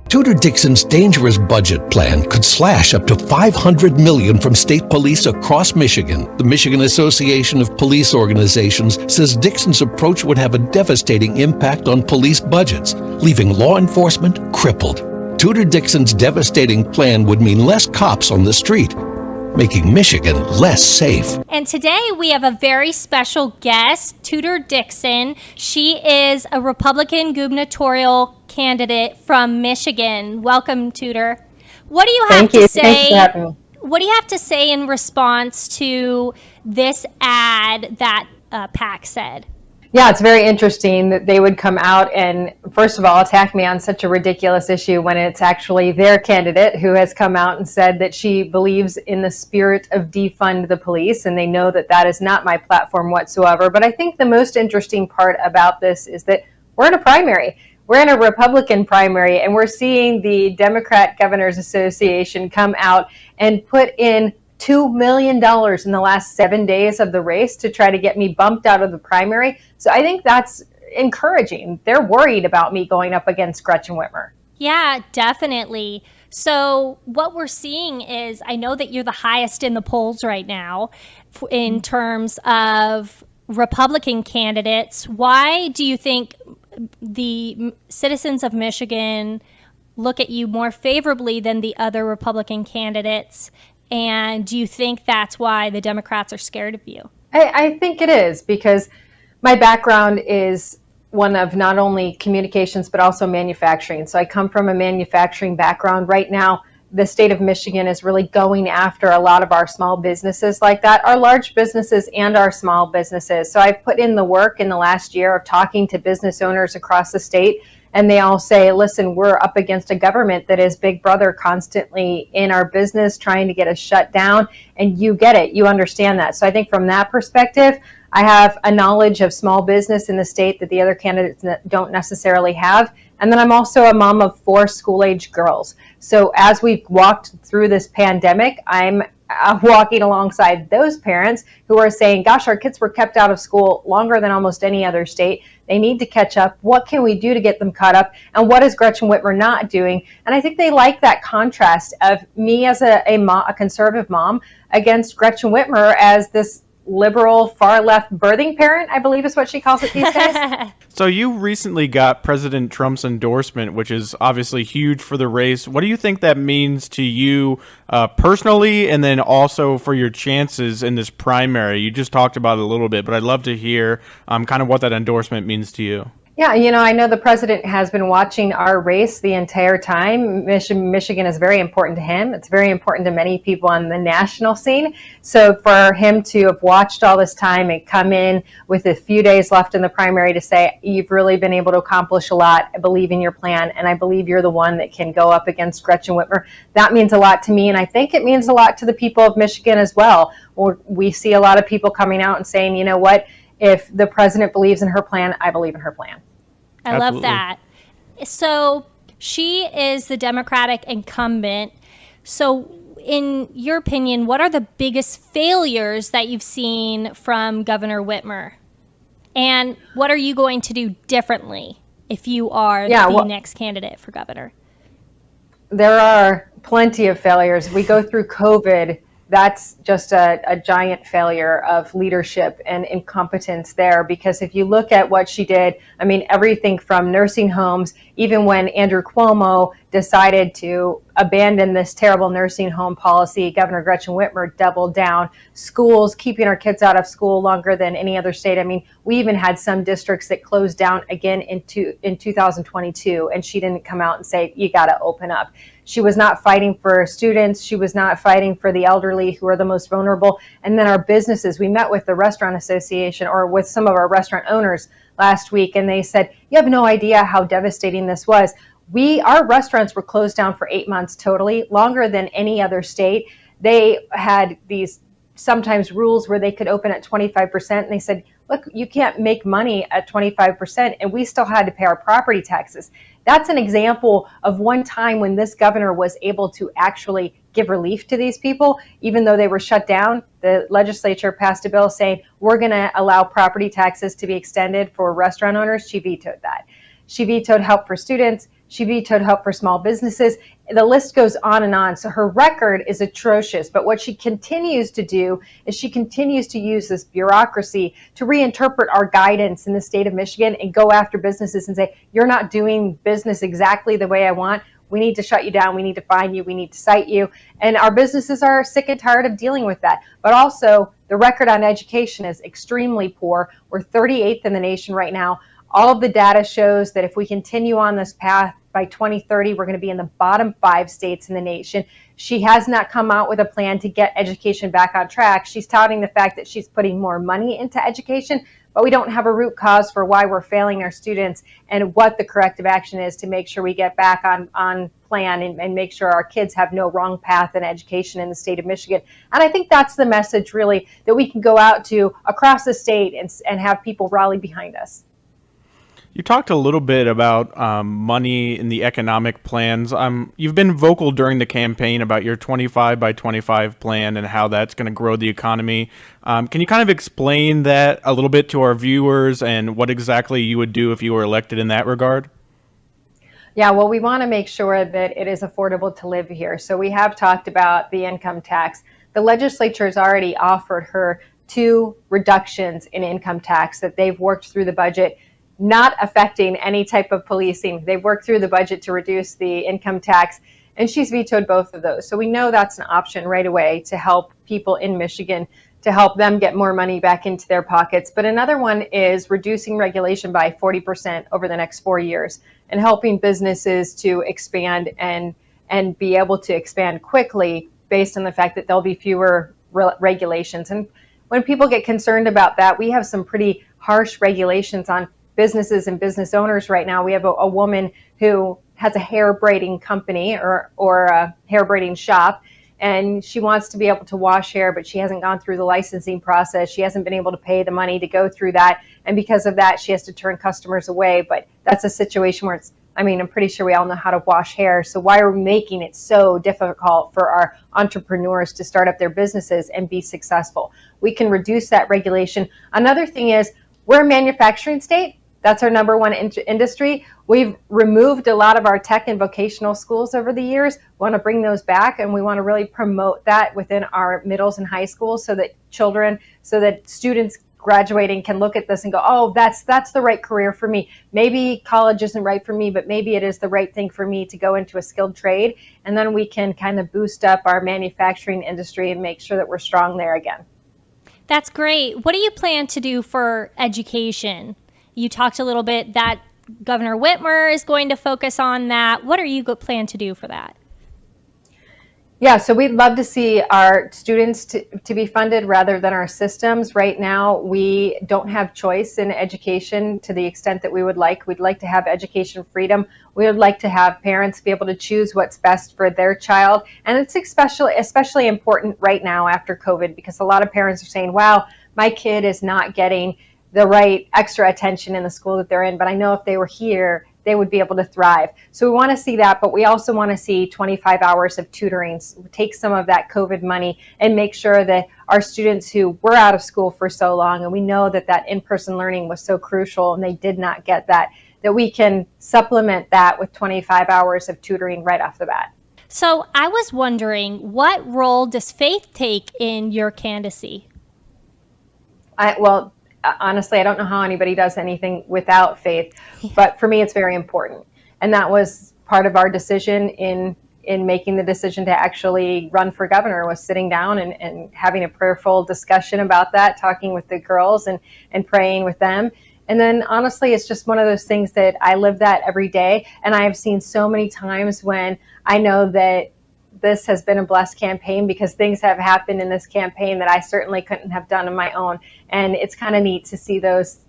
Tudor Dixon's dangerous budget plan could slash up to $500 million from state police across Michigan. The Michigan Association of Police Organizations says Dixon's approach would have a devastating impact on police budgets, leaving law enforcement crippled. Tudor Dixon's devastating plan would mean less cops on the street, making Michigan less safe. And today we have a very special guest, Tudor Dixon. She is a Republican gubernatorial candidate from Michigan. Welcome, Tudor. What do you have to say? Thanks for having me. What do you have to say in response to this ad that PAC said? Yeah, it's very interesting that they would come out and, first of all, attack me on such a ridiculous issue when it's actually their candidate who has come out and said that she believes in the spirit of defund the police, and they know that that is not my platform whatsoever. But I think the most interesting part about this is that we're in a primary. We're in a Republican primary, and we're seeing the Democrat Governors Association come out and put in $2 million in the last 7 days of the race to try to get me bumped out of the primary. So I think that's encouraging. They're worried about me going up against Gretchen Whitmer. Yeah, definitely. So what we're seeing is, I know that you're the highest in the polls right now in terms of Republican candidates. Why do you think the citizens of Michigan look at you more favorably than the other Republican candidates? And do you think that's why the Democrats are scared of you? I think it is, because my background is one of not only communications, but also manufacturing. So I come from a manufacturing background. Right now, the state of Michigan is really going after a lot of our small businesses like that, our large businesses and our small businesses. So I've put in the work in the last year of talking to business owners across the state. And they all say, listen, we're up against a government that is Big Brother constantly in our business, trying to get us shut down. And you get it. You understand that. So I think from that perspective, I have a knowledge of small business in the state that the other candidates don't necessarily have. And then I'm also a mom of 4 school-age girls. So as we've walked through this pandemic, I'm walking alongside those parents who are saying, gosh, our kids were kept out of school longer than almost any other state. They need to catch up. What can we do to get them caught up? And what is Gretchen Whitmer not doing? And I think they like that contrast of me as a conservative mom against Gretchen Whitmer as this liberal, far-left birthing parent, I believe is what she calls it these days. So you recently got President Trump's endorsement, which is obviously huge for the race. What do you think that means to you personally, and then also for your chances in this primary? You just talked about it a little bit, but I'd love to hear kind of what that endorsement means to you. Yeah, I know the president has been watching our race the entire time. Michigan is very important to him. It's very important to many people on the national scene. So for him to have watched all this time and come in with a few days left in the primary to say, you've really been able to accomplish a lot. I believe in your plan, and I believe you're the one that can go up against Gretchen Whitmer. That means a lot to me, and I think it means a lot to the people of Michigan as well. We see a lot of people coming out and saying, you know what? If the president believes in her plan, I believe in her plan. I love that. So she is the Democratic incumbent. So in your opinion, what are the biggest failures that you've seen from Governor Whitmer? And what are you going to do differently if you are the next candidate for governor? There are plenty of failures. We go through COVID. That's just a giant failure of leadership and incompetence there, because if you look at what she did, I mean, everything from nursing homes, even when Andrew Cuomo decided to abandon this terrible nursing home policy, Governor Gretchen Whitmer doubled down. Schools, keeping our kids out of school longer than any other state. I mean, we even had some districts that closed down again in 2022, and she didn't come out and say, you got to open up. She was not fighting for students. She was not fighting for the elderly, who are the most vulnerable. And then our businesses, we met with the Restaurant Association, or with some of our restaurant owners last week, and they said, you have no idea how devastating this was. Our restaurants were closed down for 8 months totally, longer than any other state. They had these sometimes rules where they could open at 25%, and they said, look, you can't make money at 25%, and we still had to pay our property taxes. That's an example of one time when this governor was able to actually give relief to these people. Even though they were shut down, the legislature passed a bill saying, we're going to allow property taxes to be extended for restaurant owners. She vetoed that. She vetoed help for students. She vetoed help for small businesses. The list goes on and on. So her record is atrocious. But what she continues to do is she continues to use this bureaucracy to reinterpret our guidance in the state of Michigan and go after businesses and say, you're not doing business exactly the way I want. We need to shut you down. We need to fine you. We need to cite you. And our businesses are sick and tired of dealing with that. But also, the record on education is extremely poor. We're 38th in the nation right now. All of the data shows that if we continue on this path, by 2030, we're going to be in the bottom 5 states in the nation. She has not come out with a plan to get education back on track. She's touting the fact that she's putting more money into education, but we don't have a root cause for why we're failing our students and what the corrective action is to make sure we get back on plan and make sure our kids have no wrong path in education in the state of Michigan. And I think that's the message really that we can go out to across the state and have people rally behind us. You talked a little bit about money in the economic plans. You've been vocal during the campaign about your 25 by 25 plan and how that's going to grow the economy. Can you kind of explain that a little bit to our viewers and what exactly you would do if you were elected in that regard? Yeah, well, we want to make sure that it is affordable to live here. So we have talked about the income tax. The legislature has already offered her 2 reductions in income tax that they've worked through the budget, not affecting any type of policing. They've worked through the budget to reduce the income tax, and she's vetoed both of those. So we know that's an option right away to help people in Michigan, to help them get more money back into their pockets. But another one is reducing regulation by 40% over the next 4 years and helping businesses to expand and be able to expand quickly based on the fact that there'll be fewer regulations. And when people get concerned about that, we have some pretty harsh regulations on businesses and business owners right now. We have a woman who has a hair braiding company or a hair braiding shop, and she wants to be able to wash hair, but she hasn't gone through the licensing process. She hasn't been able to pay the money to go through that. And because of that, she has to turn customers away. But that's a situation where I'm pretty sure we all know how to wash hair. So why are we making it so difficult for our entrepreneurs to start up their businesses and be successful? We can reduce that regulation. Another thing is we're a manufacturing state. That's our number one industry. We've removed a lot of our tech and vocational schools over the years. We want to bring those back, and we want to really promote that within our middles and high schools so that students graduating can look at this and go, oh, that's the right career for me. Maybe college isn't right for me, but maybe it is the right thing for me to go into a skilled trade. And then we can kind of boost up our manufacturing industry and make sure that we're strong there again. That's great. What do you plan to do for education? You talked a little bit that Governor Whitmer is going to focus on that. What are you plan to do for that? Yeah, so we'd love to see our students to be funded rather than our systems. Right now, we don't have choice in education to the extent that we would like. We'd like to have education freedom. We would like to have parents be able to choose what's best for their child. And it's especially important right now after COVID, because a lot of parents are saying, wow, my kid is not getting the right extra attention in the school that they're in, but I know if they were here, they would be able to thrive. So we want to see that, but we also want to see 25 hours of tutoring, take some of that COVID money and make sure that our students who were out of school for so long, and we know that in-person learning was so crucial and they did not get that we can supplement that with 25 hours of tutoring right off the bat. So I was wondering, what role does faith take in your candidacy? Honestly, I don't know how anybody does anything without faith, but for me, it's very important. And that was part of our decision in making the decision to actually run for governor, was sitting down and having a prayerful discussion about that, talking with the girls and praying with them. And then honestly, it's just one of those things that I live that every day. And I have seen so many times when I know that this has been a blessed campaign, because things have happened in this campaign that I certainly couldn't have done on my own. And it's kind of neat to see those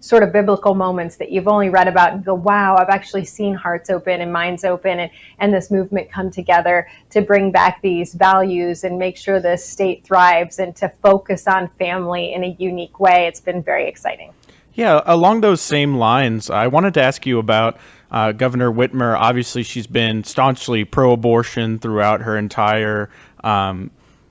sort of biblical moments that you've only read about and go, wow, I've actually seen hearts open and minds open and this movement come together to bring back these values and make sure the state thrives and to focus on family in a unique way. It's been very exciting. Yeah, along those same lines, I wanted to ask you about Governor Whitmer. Obviously, she's been staunchly pro-abortion throughout her entire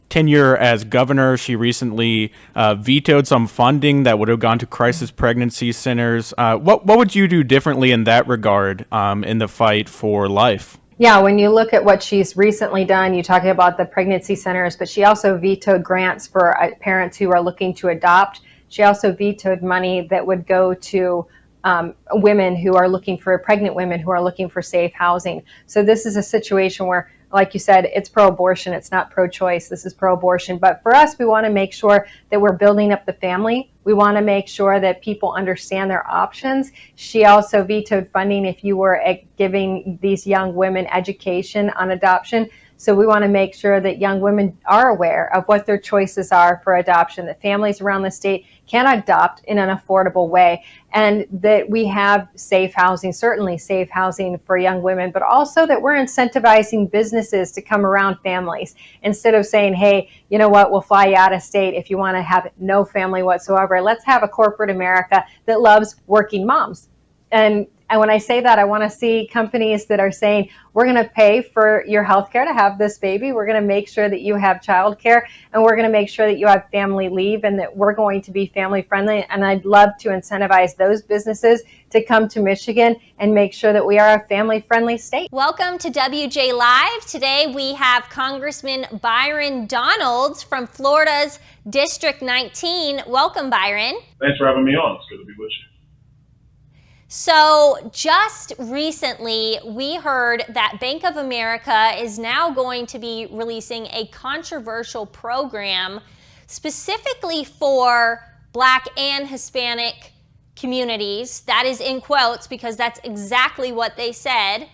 tenure as governor, she recently vetoed some funding that would have gone to crisis pregnancy centers. What would you do differently in that regard in the fight for life? Yeah, when you look at what she's recently done, you talking about the pregnancy centers, but she also vetoed grants for parents who are looking to adopt. She also vetoed money that would go to women who are looking for pregnant women who are looking for safe housing. So this is a situation where, like you said, it's pro-abortion. It's not pro-choice. This is pro-abortion. But for us, we want to make sure that we're building up the family. We want to make sure that people understand their options. She also vetoed funding if you were giving these young women education on adoption. So we want to make sure that young women are aware of what their choices are for adoption, that families around the state can adopt in an affordable way, and that we have safe housing, certainly safe housing for young women, but also that we're incentivizing businesses to come around families instead of saying, hey, you know what, we'll fly you out of state if you want to have no family whatsoever. Let's have a corporate America that loves working moms. And when I say that, I want to see companies that are saying, we're going to pay for your health care to have this baby. We're going to make sure that you have childcare, and we're going to make sure that you have family leave, and that we're going to be family friendly. And I'd love to incentivize those businesses to come to Michigan and make sure that we are a family friendly state. Welcome to WJ Live. Today we have Congressman Byron Donalds from Florida's District 19. Welcome, Byron. Thanks for having me on. It's good to be with you. So just recently, we heard that Bank of America is now going to be releasing a controversial program specifically for Black and Hispanic communities. That is in quotes because that's exactly what they said.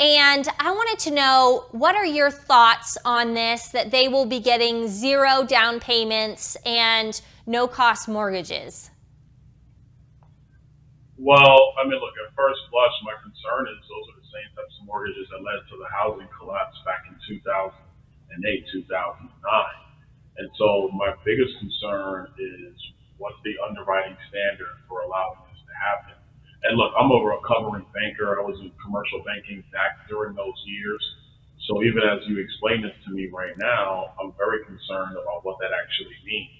And I wanted to know, what are your thoughts on this, that they will be getting 0 down payments and no-cost mortgages? Well, I mean, look, at first blush, my concern is those are the same types of mortgages that led to the housing collapse back in 2008, 2009. And so my biggest concern is what's the underwriting standard for allowing this to happen? And look, I'm a recovering banker. I was in commercial banking back during those years. So even as you explain this to me right now, I'm very concerned about what that actually means.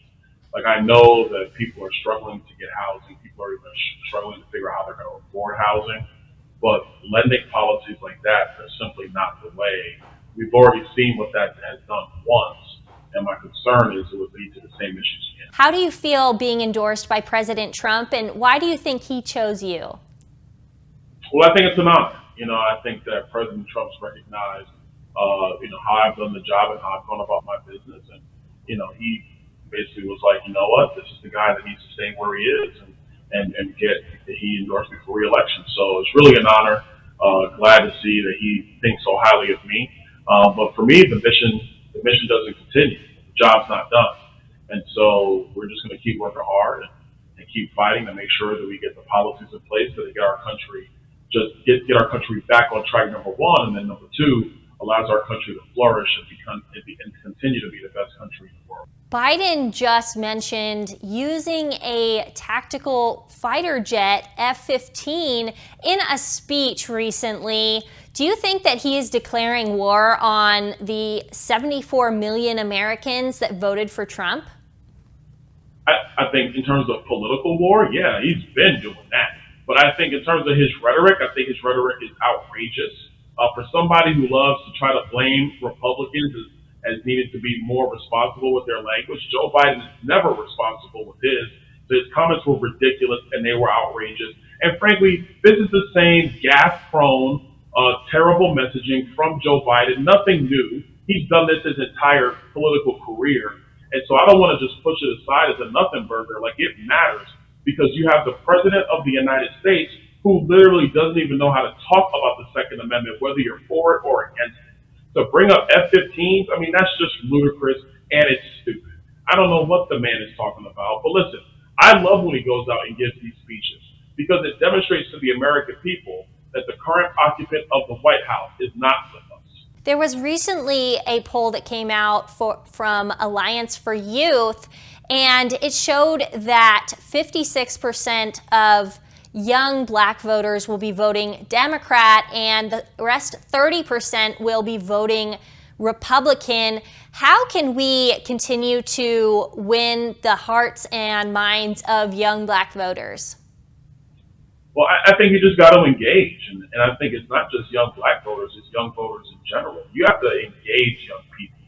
Like, I know that people are struggling to get housing. People are even struggling to figure out how they're going to afford housing. But lending policies like that are simply not the way. We've already seen what that has done once. And my concern is it would lead to the same issues again. How do you feel being endorsed by President Trump, and why do you think he chose you? Well, I think it's an honor. I think that President Trump's recognized, how I've done the job and how I've gone about my business. And, he basically was like, you know what, this is the guy that needs to stay where he is and he endorsed me for reelection. So it's really an honor. Glad to see that he thinks so highly of me. But for me, the mission doesn't continue. The job's not done. And so we're just going to keep working hard and keep fighting to make sure that we get the policies in place that get our country get our country back on track, number one, and then number two, allows our country to flourish and continue to be the best country in the world. Biden just mentioned using a tactical fighter jet, F-15, in a speech recently. Do you think that he is declaring war on the 74 million Americans that voted for Trump? I think in terms of political war, yeah, he's been doing that. But I think in terms of his rhetoric, I think his rhetoric is outrageous. For somebody who loves to try to blame Republicans as needed to be more responsible with their language, Joe Biden is never responsible with his. So his comments were ridiculous and they were outrageous. And frankly, this is the same gas-prone, terrible messaging from Joe Biden. Nothing new. He's done this his entire political career. And so I don't want to just push it aside as a nothing burger. Like, it matters because you have the president of the United States who literally doesn't even know how to talk about the Second Amendment, whether you're for it or against it. So bring up F-15s, I mean, that's just ludicrous and it's stupid. I don't know what the man is talking about. But listen, I love when he goes out and gives these speeches because it demonstrates to the American people that the current occupant of the White House is not with us. There was recently a poll that came out from Alliance for Youth, and it showed that 56% of young Black voters will be voting Democrat, and the rest 30% will be voting Republican. How can we continue to win the hearts and minds of young Black voters? Well, I think you just got to engage, and I think it's not just young Black voters; it's young voters in general. You have to engage young people.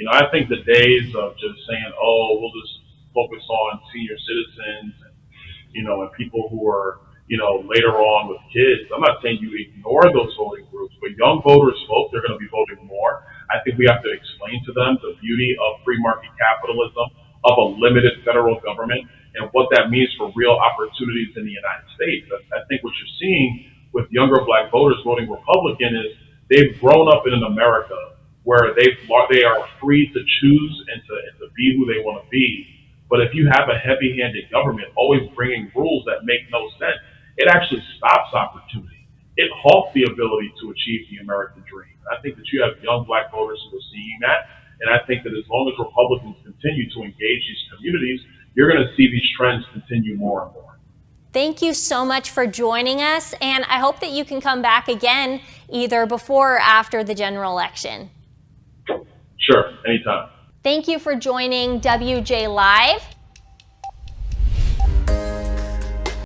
I think the days of just saying, "Oh, we'll just focus on senior citizens," and people who are, later on with kids. I'm not saying you ignore those voting groups, but young voters vote. They're going to be voting more. I think we have to explain to them the beauty of free market capitalism, of a limited federal government, and what that means for real opportunities in the United States. I think what you're seeing with younger Black voters voting Republican is they've grown up in an America where they are free to choose and to be who they want to be. But if you have a heavy-handed government always bringing rules that make no sense, it actually stops opportunity. It halts the ability to achieve the American dream. I think that you have young Black voters who are seeing that, and I think that as long as Republicans continue to engage these communities, you're going to see these trends continue more and more. Thank you so much for joining us, and I hope that you can come back again either before or after the general election. Sure, anytime. Thank you for joining WJ Live.